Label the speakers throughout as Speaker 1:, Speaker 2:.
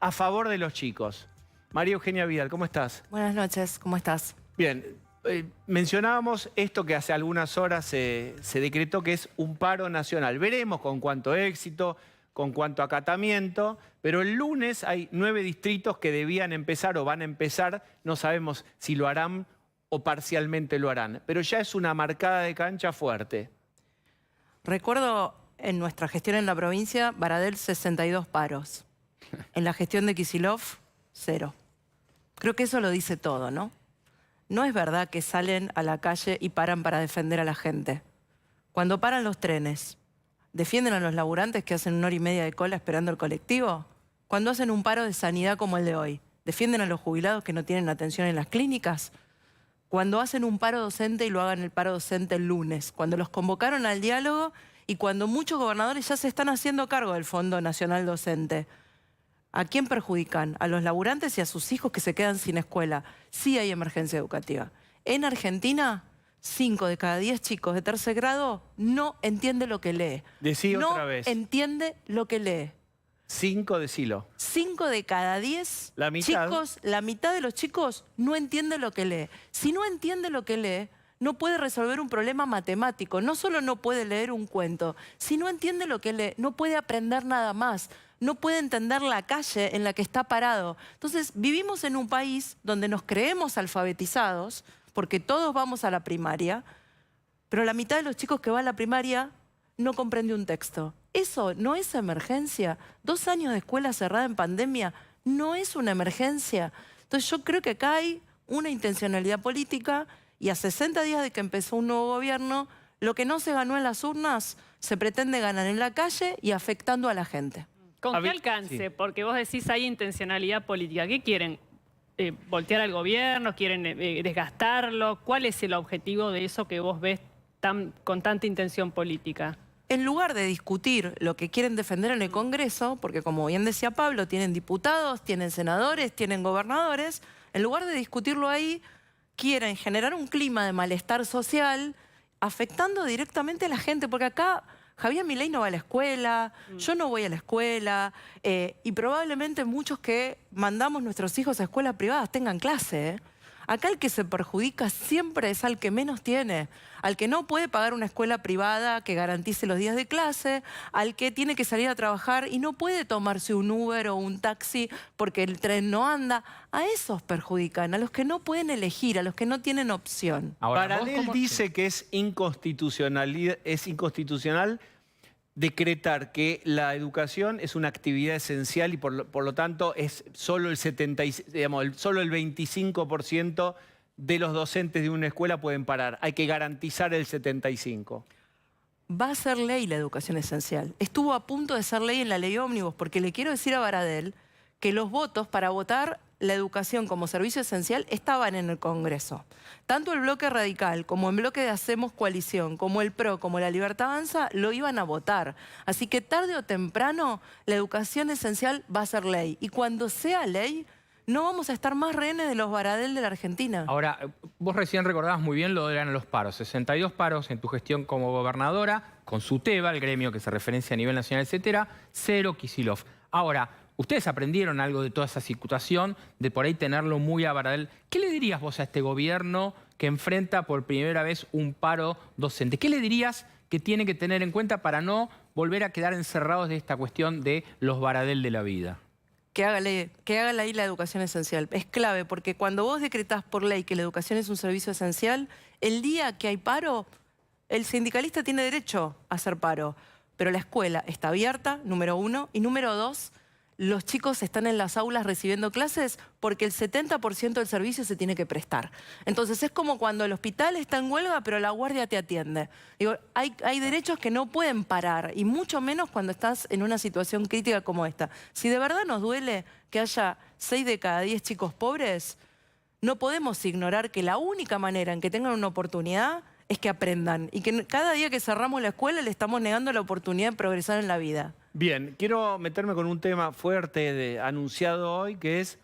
Speaker 1: a favor de los chicos. María Eugenia Vidal, ¿cómo estás?
Speaker 2: Buenas noches, ¿cómo estás?
Speaker 1: Bien, mencionábamos esto que hace algunas horas se decretó que es un paro nacional. Veremos con cuánto éxito, con cuánto acatamiento, pero el lunes hay 9 distritos que debían empezar o van a empezar, no sabemos si lo harán o parcialmente lo harán, pero ya es una marcada de cancha fuerte.
Speaker 2: Recuerdo en nuestra gestión en la provincia, Baradel 62 paros. En la gestión de Kicillof, 0. Creo que eso lo dice todo, ¿no? No es verdad que salen a la calle y paran para defender a la gente. Cuando paran los trenes, ¿defienden a los laburantes que hacen 1 hora y media de cola esperando el colectivo? Cuando hacen un paro de sanidad como el de hoy, ¿defienden a los jubilados que no tienen atención en las clínicas? Cuando hacen un paro docente y lo hagan el paro docente el lunes, cuando los convocaron al diálogo y cuando muchos gobernadores ya se están haciendo cargo del Fondo Nacional Docente. ¿A quién perjudican? A los laburantes y a sus hijos que se quedan sin escuela. Sí hay emergencia educativa. En Argentina, 5 de cada 10 chicos de tercer grado no entiende lo que lee.
Speaker 1: Decí otra vez.
Speaker 2: No entiende lo que lee.
Speaker 1: 5, decilo.
Speaker 2: 5 de cada 10
Speaker 1: la mitad.
Speaker 2: Chicos, la mitad de los chicos no entiende lo que lee. Si no entiende lo que lee, no puede resolver un problema matemático. No solo no puede leer un cuento. Si no entiende lo que lee, no puede aprender nada más. No puede entender la calle en la que está parado. Entonces, vivimos en un país donde nos creemos alfabetizados, porque todos vamos a la primaria, pero la mitad de los chicos que van a la primaria no comprende un texto. Eso no es emergencia. 2 años de escuela cerrada en pandemia no es una emergencia. Entonces yo creo que acá hay una intencionalidad política y a 60 días de que empezó un nuevo gobierno, lo que no se ganó en las urnas se pretende ganar en la calle y afectando a la gente.
Speaker 3: ¿Con qué alcance? Sí. Porque vos decís hay intencionalidad política. ¿Qué quieren? ¿Voltear al gobierno? ¿Quieren desgastarlo? ¿Cuál es el objetivo de eso que vos ves con tanta intención política?
Speaker 2: En lugar de discutir lo que quieren defender en el Congreso, porque como bien decía Pablo, tienen diputados, tienen senadores, tienen gobernadores, en lugar de discutirlo ahí, quieren generar un clima de malestar social, afectando directamente a la gente, porque acá Javier Milei no va a la escuela, yo no voy a la escuela, y probablemente muchos que mandamos nuestros hijos a escuelas privadas tengan clase, ¿eh? Acá el que se perjudica siempre es al que menos tiene, al que no puede pagar una escuela privada que garantice los días de clase, al que tiene que salir a trabajar y no puede tomarse un Uber o un taxi porque el tren no anda. A esos perjudican, a los que no pueden elegir, a los que no tienen opción.
Speaker 1: Baradel dice que es inconstitucional decretar que la educación es una actividad esencial y por lo tanto es solo el 25% de los docentes de una escuela pueden parar. Hay que garantizar el 75%.
Speaker 2: Va a ser ley la educación esencial. Estuvo a punto de ser ley en la ley ómnibus, porque le quiero decir a Baradel que los votos para votar la educación como servicio esencial estaban en el Congreso. Tanto el bloque radical como el bloque de Hacemos Coalición, como el PRO, como la Libertad Avanza, lo iban a votar. Así que tarde o temprano la educación esencial va a ser ley. Y cuando sea ley, no vamos a estar más rehenes de los Baradel de la Argentina.
Speaker 4: Ahora, vos recién recordabas muy bien lo de los paros. 62 paros en tu gestión como gobernadora, con SUTEBA, el gremio que se referencia a nivel nacional, etcétera, 0 Kicillof. Ahora, ustedes aprendieron algo de toda esa situación, de por ahí tenerlo muy a Baradel. ¿Qué le dirías vos a este gobierno que enfrenta por primera vez un paro docente? ¿Qué le dirías que tiene que tener en cuenta para no volver a quedar encerrados de esta cuestión de los Baradel de la vida?
Speaker 2: Que haga ley la educación esencial. Es clave, porque cuando vos decretás por ley que la educación es un servicio esencial, el día que hay paro, el sindicalista tiene derecho a hacer paro. Pero la escuela está abierta, número 1, y número 2, los chicos están en las aulas recibiendo clases porque el 70% del servicio se tiene que prestar. Entonces es como cuando el hospital está en huelga, pero la guardia te atiende. Digo, hay derechos que no pueden parar, y mucho menos cuando estás en una situación crítica como esta. Si de verdad nos duele que haya 6 de cada 10 chicos pobres, no podemos ignorar que la única manera en que tengan una oportunidad es que aprendan, y que cada día que cerramos la escuela le estamos negando la oportunidad de progresar en la vida.
Speaker 1: Bien, quiero meterme con un tema fuerte anunciado hoy, que es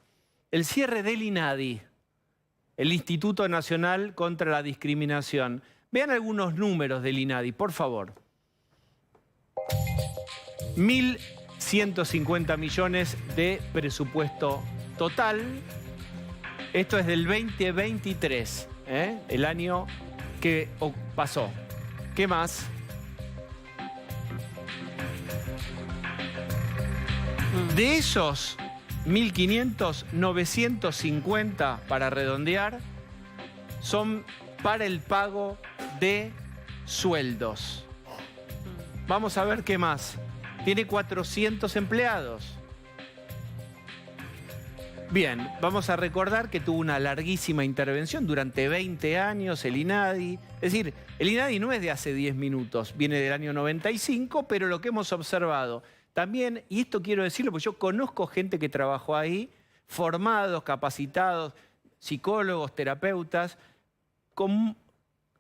Speaker 1: el cierre del INADI, el Instituto Nacional contra la Discriminación. Vean algunos números del INADI, por favor. 150 millones de presupuesto total. Esto es del 2023, el año que pasó. ¿Qué más? De esos 1.500, 950, para redondear, son para el pago de sueldos. Vamos a ver qué más. Tiene 400 empleados. Bien, vamos a recordar que tuvo una larguísima intervención durante 20 años el INADI. Es decir, el INADI no es de hace 10 minutos, viene del año 95, pero lo que hemos observado también, y esto quiero decirlo porque yo conozco gente que trabajó ahí, formados, capacitados, psicólogos, terapeutas, con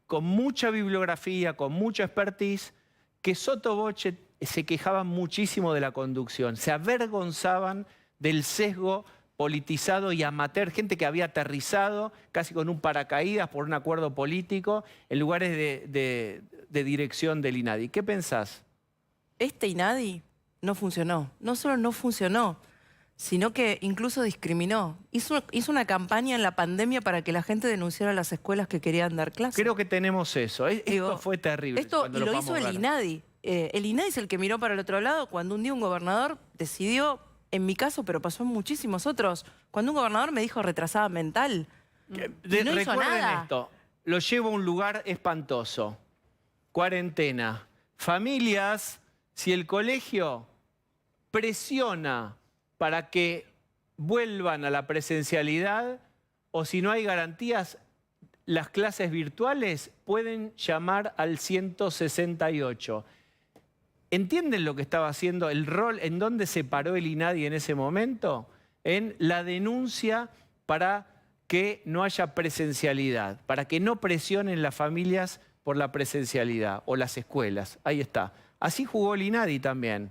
Speaker 1: mucha bibliografía, con mucha expertise, que sotto voce se quejaban muchísimo de la conducción, se avergonzaban del sesgo politizado y amateur, gente que había aterrizado casi con un paracaídas por un acuerdo político en lugares de dirección del INADI. ¿Qué pensás?
Speaker 2: Este INADI no funcionó. No solo no funcionó, sino que incluso discriminó. Hizo una campaña en la pandemia para que la gente denunciara a las escuelas que querían dar clases.
Speaker 1: Creo que tenemos eso. Esto fue terrible.
Speaker 2: Esto y lo hizo el INADI. El INADI es el que miró para el otro lado cuando un día un gobernador decidió, en mi caso, pero pasó en muchísimos otros, cuando un gobernador me dijo retrasada mental. No hizo
Speaker 1: Recuerden
Speaker 2: nada.
Speaker 1: esto, lo llevo a un lugar espantoso. Cuarentena. Familias, si el colegio presiona para que vuelvan a la presencialidad o si no hay garantías, las clases virtuales pueden llamar al 168. ¿Entienden lo que estaba haciendo, el rol, en dónde se paró el INADI en ese momento? En la denuncia para que no haya presencialidad, para que no presionen las familias por la presencialidad o las escuelas. Ahí está. Así jugó el INADI también.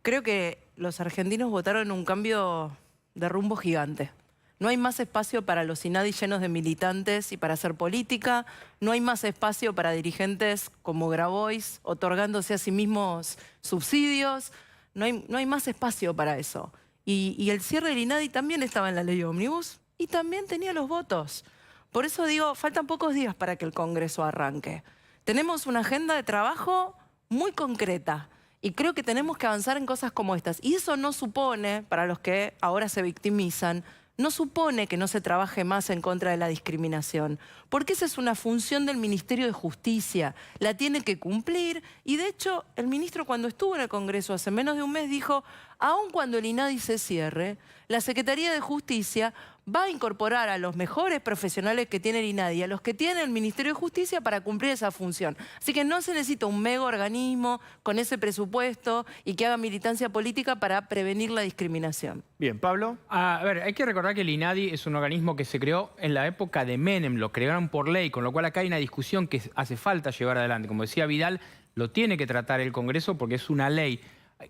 Speaker 2: Creo que los argentinos votaron un cambio de rumbo gigante. No hay más espacio para los INADI llenos de militantes y para hacer política. No hay más espacio para dirigentes como Grabois otorgándose a sí mismos subsidios. No hay más espacio para eso. Y el cierre del INADI también estaba en la ley ómnibus y también tenía los votos. Por eso digo, faltan pocos días para que el Congreso arranque. Tenemos una agenda de trabajo muy concreta. Y creo que tenemos que avanzar en cosas como estas. Y eso no supone, para los que ahora se victimizan, no supone que no se trabaje más en contra de la discriminación, porque esa es una función del Ministerio de Justicia, la tiene que cumplir, y de hecho el ministro cuando estuvo en el Congreso hace menos de un mes dijo, aun cuando el INADI se cierre, la Secretaría de Justicia va a incorporar a los mejores profesionales que tiene el INADI, a los que tiene el Ministerio de Justicia para cumplir esa función. Así que no se necesita un mega organismo con ese presupuesto y que haga militancia política para prevenir la discriminación.
Speaker 1: Bien, Pablo.
Speaker 4: A ver, hay que recordar que el INADI es un organismo que se creó en la época de Menem, lo crearon por ley, con lo cual acá hay una discusión que hace falta llevar adelante. Como decía Vidal, lo tiene que tratar el Congreso porque es una ley.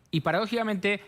Speaker 4: Y paradójicamente,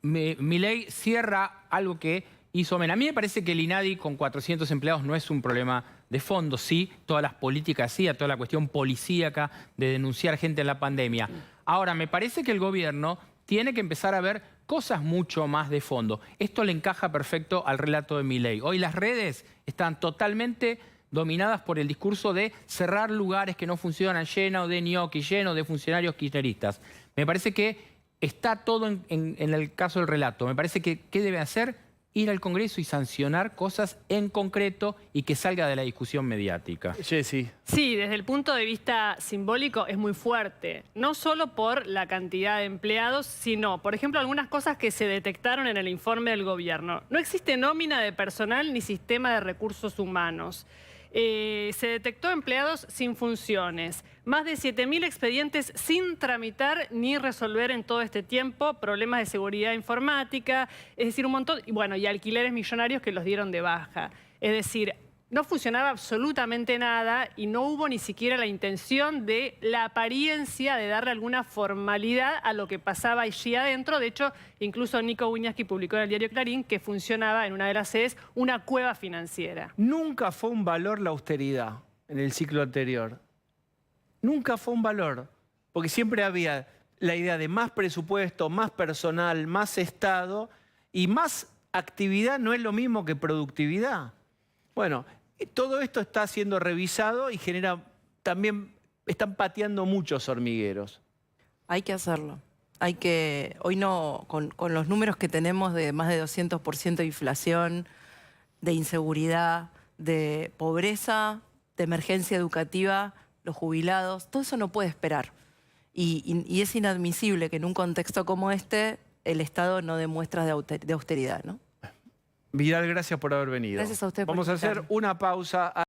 Speaker 4: mi ley cierra algo que hizo Menem. A mí me parece que el INADI con 400 empleados no es un problema de fondo, sí, todas las políticas, sí, a toda la cuestión policíaca de denunciar gente en la pandemia. Ahora, me parece que el gobierno tiene que empezar a ver cosas mucho más de fondo. Esto le encaja perfecto al relato de Milei. Hoy las redes están totalmente dominadas por el discurso de cerrar lugares que no funcionan, lleno de ñoqui, lleno de funcionarios kirchneristas. Me parece que está todo en el caso del relato. Me parece que ¿qué debe hacer? Ir al Congreso y sancionar cosas en concreto y que salga de la discusión mediática.
Speaker 1: Jessy.
Speaker 3: Sí, desde el punto de vista simbólico es muy fuerte, no solo por la cantidad de empleados, sino, por ejemplo, algunas cosas que se detectaron en el informe del gobierno. No existe nómina de personal ni sistema de recursos humanos. Se detectó empleados sin funciones, más de 7.000 expedientes sin tramitar ni resolver en todo este tiempo, problemas de seguridad informática, es decir, un montón, y bueno, y alquileres millonarios que los dieron de baja. Es decir, no funcionaba absolutamente nada y no hubo ni siquiera la intención de la apariencia de darle alguna formalidad a lo que pasaba allí adentro. De hecho, incluso Nico Wiñaski publicó en el diario Clarín que funcionaba en una de las sedes una cueva financiera.
Speaker 1: Nunca fue un valor la austeridad en el ciclo anterior. Nunca fue un valor, porque siempre había la idea de más presupuesto, más personal, más Estado y más actividad no es lo mismo que productividad. Bueno, todo esto está siendo revisado y genera también, están pateando muchos hormigueros.
Speaker 2: Hay que hacerlo. Hoy no, con los números que tenemos de más de 200% de inflación, de inseguridad, de pobreza, de emergencia educativa, los jubilados, todo eso no puede esperar. Y es inadmisible que en un contexto como este el Estado no dé muestras de austeridad, ¿no?
Speaker 1: Vidal, gracias por haber venido.
Speaker 2: Gracias a usted por
Speaker 1: Vamos a hacer
Speaker 2: invitarme.
Speaker 1: una pausa.